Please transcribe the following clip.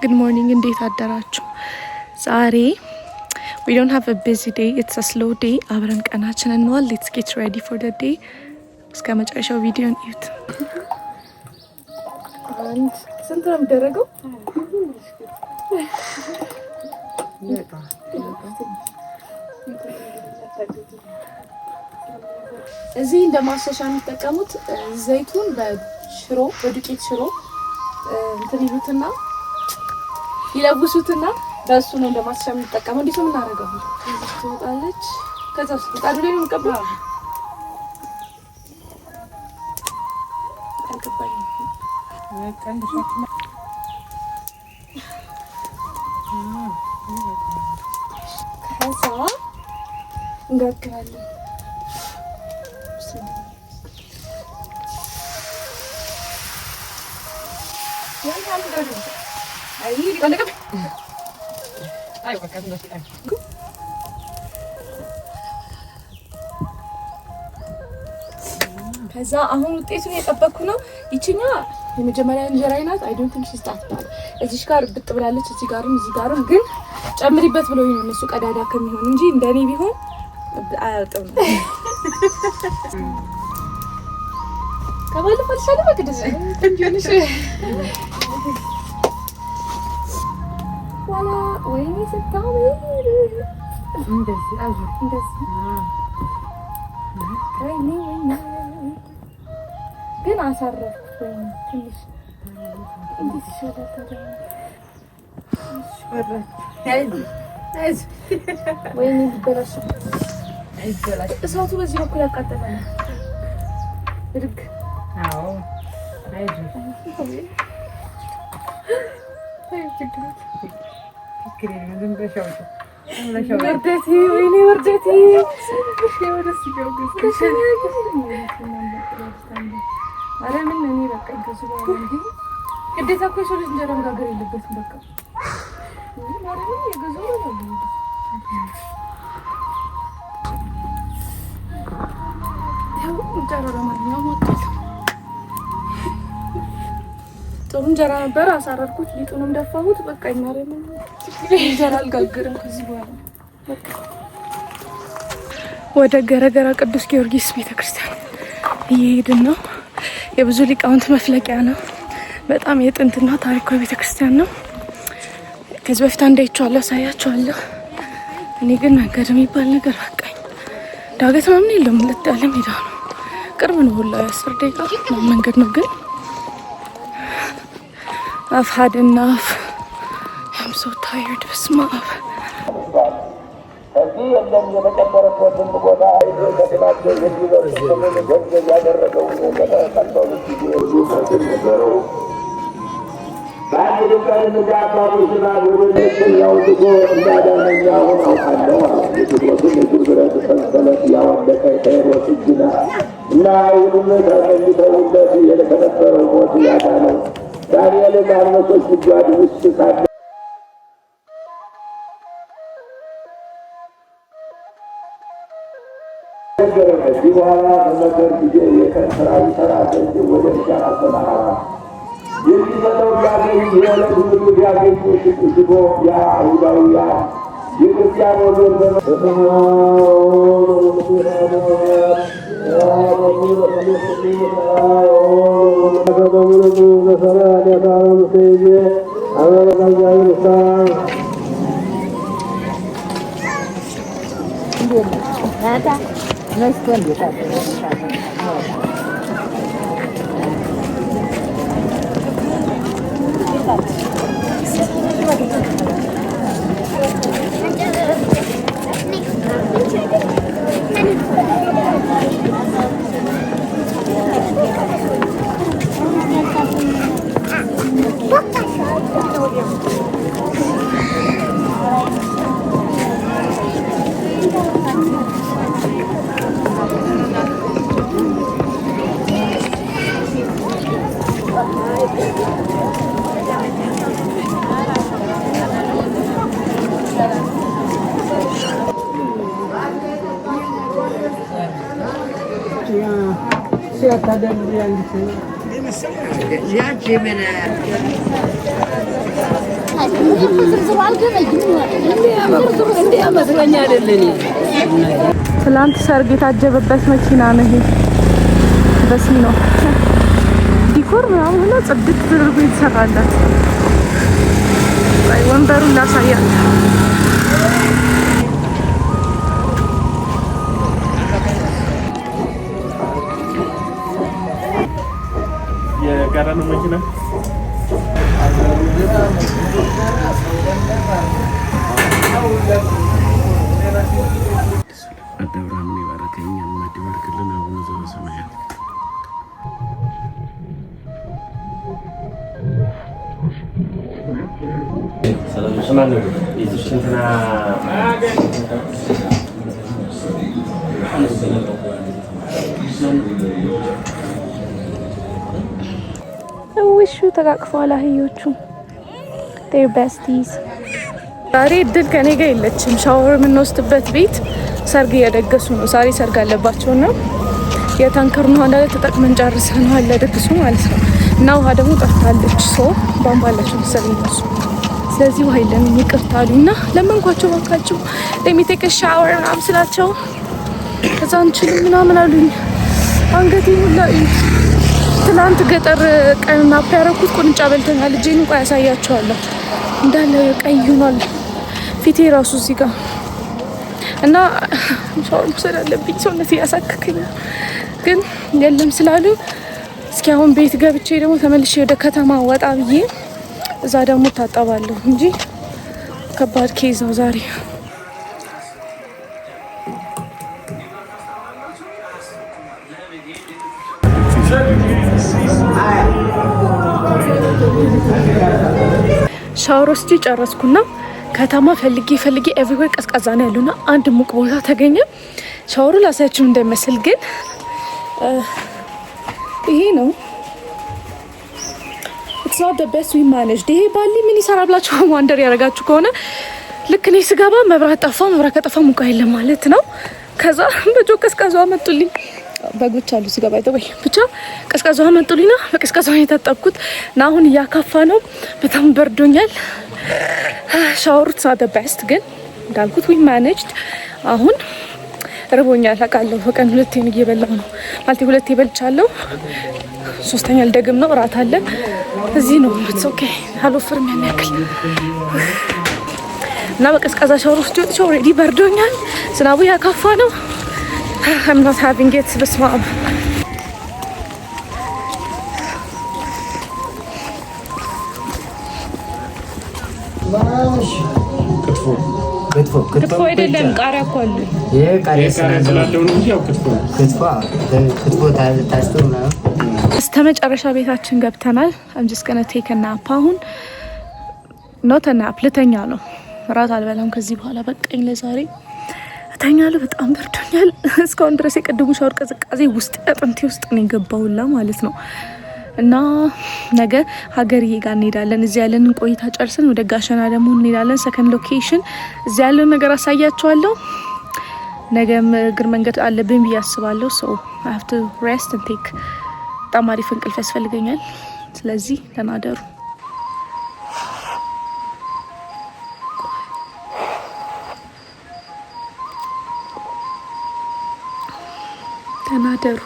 Good morning እንዴት አደራችሁ? ዛሬ we don't have a busy day, it's a slow day. አብረን ቀናችንን እንዋል. Let's get ready for the day. እስከ መጨረሻው ቪዲዮን እዩት. አንድ ስንት ነው የሚደረገው? እዚህ እንደማሸሻ የሚጠቀሙት ዘይቱን በሽሮ በዱቄት ሽሮ እንትን ይሉትና ይለብሱትና በሱ ነው እንደማሸሻ የሚጠቀመው። እንዴት ነው የምናደርገው? ትወጣለች ከዛስ ምጣዱ ላይ ነው የምንቀባው። ከዛ እንጋግራለን። ከዛ አሁን ውጤቱን እየጠበቅኩ ነው። ይችኛዋ የመጀመሪያ እንጀራዬ ናት። አይ ዶንት ቲንክ ሲስታት ባለ እዚህ ጋር ብጥ ብላለች። እዚህ ጋርም ግን ጨምሪበት ብለው ነው እነሱ ቀዳዳ ከሚሆን እንጂ እንደኔ ቢሆን አያልጥም። ከባለ ፈልሻለ በቅድስ እንጆንሽ ዋላ ወይኔ ስታው እንደዚህ አዙ እንደዚህ ወይኔ ግን አሳረፍኩ ትንሽ እንዴት ይሻላል ታዲያ? ወይኔ ይበላሽ እሳቱ በዚህ በኩል ያቃጠላል። እርግ አዎ ወርደቴ ወይኔ ወርደቴ ኧረ ምን እኔ በቃ ከዚህ በኋላ እንጂ ግዴታ እኮ የሰው ልጅ እንጀራ መጋገር የለበትም። በቃ ማርያም የገዛው ነው። ያው እንጀራ ለማንኛውም ወጣት ጥሩ እንጀራ ነበር። አሳረርኩት፣ ሊጡንም ደፋሁት። በቃ ማርያም እንጀራ አልጋግርም ከዚህ በኋላ በቃ። ወደ ገረገራ ቅዱስ ጊዮርጊስ ቤተክርስቲያን እየሄድን ነው። የብዙ ሊቃውንት መፍለቂያ ነው። በጣም የጥንትና ታሪካዊ ቤተክርስቲያን ነው። ከዚህ በፊት አንዳይቼዋለሁ፣ አሳያችኋለሁ። እኔ ግን መንገድ የሚባል ነገር በቃኝ። ዳገት ምናምን የለውም፣ ለጥ ያለ ሜዳ ነው። ቅርብ ነው፣ ሁላ 10 ደቂቃ መንገድ ነው። ግን I've had enough. I'm so tired. በስመ አብ እዚህ የለም የተቀበረበትን ቦታ ከትናንት ገንዘብ ያደረገው ከተቀበሉ ነበረው። በአንድ ድንበር እንዳባቡስና ወደኛው ልጎ እንዳዳነኛ አሁን አውቃለሁ አለ። የቴዎድሮስን የእግር ብረት ሰንሰለት ያወለቀ ከሄሮድስ እጅና እና አይሁድም ተለይተውለት ከነበረው ሞት ያዳነው ዳንኤል በአንበሶች ጉድጓድ ውስጥ ሳለ ከዚህ በኋላ በመከር ጊዜ የቀን ስራ ይሰራ ዘንድ ወደ እርሻ አሰማራ። የሚሰጠው ቢያገኝ የዕለት ምግብ ቢያገኝ ሽጎ ያ አይሁዳውያን የክርስቲያን ወገን No esconde, tá? ትላንት ሰርግ የታጀበበት መኪና ነው ይሄ። በሲኖ ዲኮር ምናምን ሆኖ ጽድት ተደርጎ የተሰራላት። ወንበሩን ላሳያችሁ። የጋራ ነው መኪና አዳብራም ይባርከኝ አማዲ ባርክልን አቡነ ዘበሰማያት ሰላም ሰማን ነው ይዝሽንተና ውሹ ተቃቅፈዋል አህዮቹ their besties። ዛሬ እድል ከኔ ጋር የለችም። ሻወር የምንወስድበት ቤት ሰርግ እየደገሱ ነው። ዛሬ ሰርግ አለባቸውና የታንከር ነው አንዳንድ ተጠቅመን ጨርሰናል ለድግሱ ማለት ነው። እና ውሃ ደግሞ ጠፍታለች። ሶ ባምባላቸው መሰለኝ እነሱ። ስለዚህ ውሃ የለንም ይቅርታ አሉና ለመንኳቸው ባካቸው ለሚቴክ ሻወር ምናምን ስላቸው ከዛ አንችልም ምናምን አሉኝ። አንገቴ ሁላ ትናንት ገጠር ቀንና ያረኩት ቁንጫ በልተናል። እጄን እንኳን ያሳያቸዋለሁ እንዳለ ቀይ ሆኗል ፊቴ ራሱ እዚህ ጋር እና ሻወር መውሰድ አለብኝ። ሰውነቴ ያሳክከኝ ግን የለም ስላሉ እስኪ አሁን ቤት ገብቼ ደግሞ ተመልሼ ወደ ከተማ ወጣ ብዬ እዛ ደግሞ ታጠባለሁ እንጂ ከባድ ኬዝ ነው ዛሬ። ሻወር ወስጄ ጨረስኩና ከተማ ፈልጌ ኤቭሪዌር ቀዝቃዛ ነው ያለውና አንድ ሙቅ ቦታ ተገኘ። ሻወሩ ላሳያችሁ እንደሚመስል ግን ይሄ ነው። it's not the best we managed። ይሄ ባሊ ምን ይሰራል ብላችሁ ዋንደር ያደርጋችሁ ከሆነ ልክ እኔ ስገባ መብራት ጠፋ። መብራት ከጠፋ ሙቅ የለም ማለት ነው። ከዛ በጆክ ቀዝቃዛ መጡልኝ። በጎች አሉ ሲገባ ይተወይ ብቻ ቀዝቃዛ መጡልኝና በቀዝቃዛ የታጠብኩት እና አሁን እያካፋ ነው። በጣም በርዶኛል። ሻወር ሳደ ቤስት ግን እንዳልኩት we managed። አሁን ርቦኛል አውቃለሁ። በቀን ሁለቴ ነው እየበላሁ ነው ማለት ሁለቴ በልቻለሁ። ሶስተኛ ልደግም ነው። እራት አለ እዚህ ነው። it's okay አልወፍርም ያን ያክል እና በቀዝቃዛ ሻወር ውስጥ ወጥቼ ኦልሬዲ በርዶኛል። ዝናቡ ያካፋ ነው። I'm not having it this mom. ክትፎ አይደለም ቃሪያ እኮ አለ። ይሄ ቃሪያ ስላለው ነው እንጂ ያው ክትፎ ታስቶ ነው። እስከመጨረሻ ቤታችን ገብተናል። I'm just gonna take a nap አሁን not a nap ልተኛ ነው። እራት አልበላም ከዚህ በኋላ በቃኝ ለዛሬ እተኛለሁ። በጣም በርዶኛል። እስካሁን ድረስ የቀደሙ ሻወር ቅዝቃዜ ውስጥ አጥንቴ ውስጥ ነው የገባውላ ማለት ነው። እና ነገ ሀገርዬ ጋር እንሄዳለን። እዚህ ያለንን ቆይታ ጨርሰን ወደ ጋሸና ደግሞ እንሄዳለን። ሰከንድ ሎኬሽን እዚህ ያለውን ነገር አሳያቸዋለሁ። ነገም እግር መንገድ አለብኝ ብዬ አስባለሁ። ሶ I have to rest and take በጣም አሪፍ እንቅልፍ ያስፈልገኛል። ስለዚህ ተናደሩ ተናደሩ